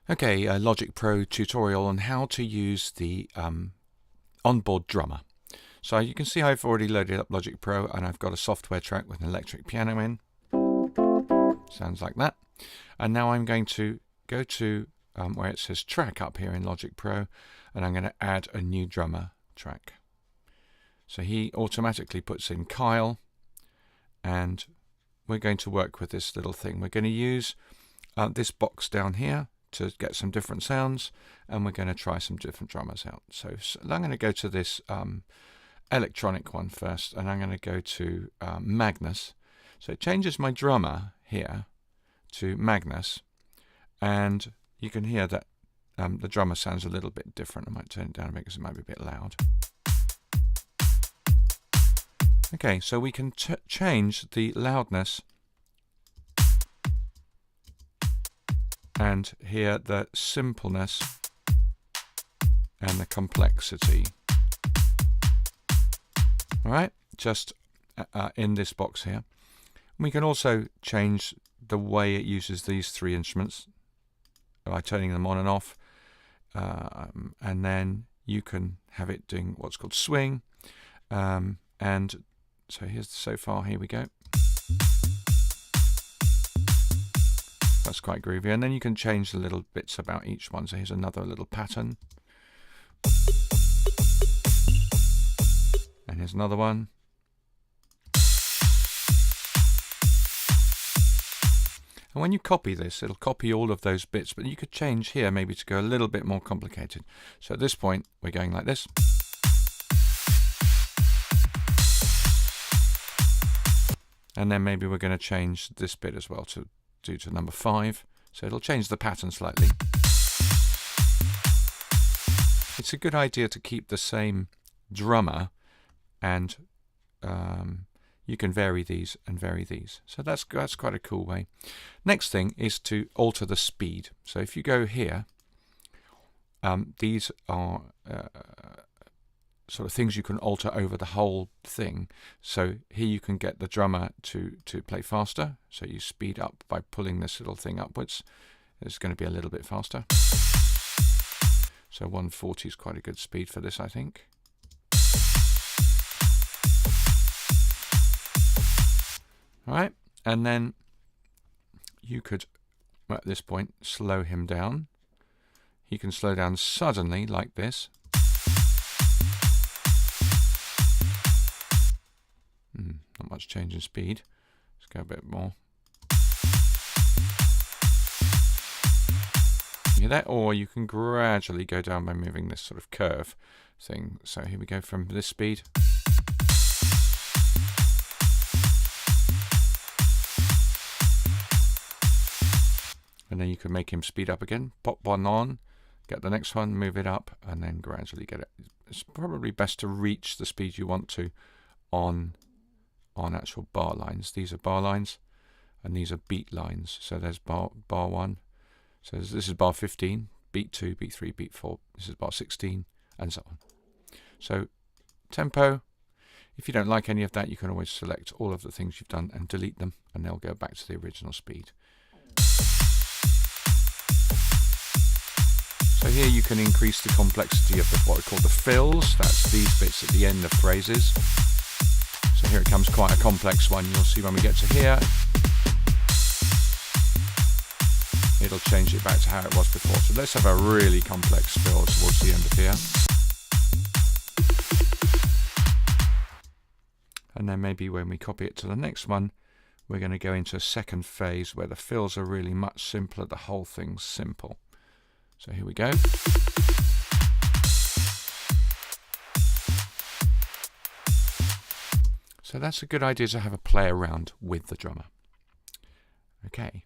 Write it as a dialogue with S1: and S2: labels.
S1: Okay, a Logix Pro tutorial on how to use the onboard drummer. So you can see I've already loaded up Logix Pro and I've got a software track with an electric piano in. Sounds like that. And now I'm going to go to where it says track up here in Logix Pro, and I'm going to add a new drummer track. So he automatically puts in Kyle, and we're going to work with this little thing. We're going to use this box down here to get some different sounds, and we're going to try some different drummers out. So I'm going to go to this electronic one first, and I'm going to go to Magnus. So it changes my drummer here to Magnus, and you can hear that the drummer sounds a little bit different. I might turn it down a bit because it might be a bit loud. Okay, so we can change the loudness and hear the simpleness and the complexity. All right, just in this box here. We can also change the way it uses these three instruments by turning them on and off, and then you can have it doing what's called swing, and so so far here we go. That's quite groovy, and then you can change the little bits about each one. So here's another little pattern, and here's another one. And when you copy this, it'll copy all of those bits, but you could change here maybe to go a little bit more complicated. So at this point, we're going like this. And then maybe we're going to change this bit as well to do to number 5. So it'll change the pattern slightly. It's a good idea to keep the same drummer, and you can vary these and vary these. So that's quite a cool way. Next thing is to alter the speed. So if you go here, these are sort of things you can alter over the whole thing. So here you can get the drummer to play faster. So you speed up by pulling this little thing upwards. It's going to be a little bit faster. So 140 is quite a good speed for this, I think. All right, and then you could, at this point, slow him down. He can slow down suddenly like this. Not much change in speed. Let's go a bit more. You hear that? Or you can gradually go down by moving this sort of curve thing. So here we go from this speed. And then you can make him speed up again. Pop one on, get the next one, move it up, and then gradually get it. It's probably best to reach the speed you want to on actual bar lines. These are bar lines, and these are beat lines. So there's bar 1. So this is bar 15, beat 2, beat 3, beat 4. This is bar 16, and so on. So tempo. If you don't like any of that, you can always select all of the things you've done and delete them, and they'll go back to the original speed. So here you can increase the complexity of what we call the fills. That's these bits at the end of phrases. So here it comes, quite a complex one. You'll see when we get to here, it'll change it back to how it was before. So let's have a really complex fill towards the end of here. And then maybe when we copy it to the next one, we're going to go into a second phase where the fills are really much simpler. The whole thing's simple. So here we go. So that's a good idea to have a play around with the drummer. Okay.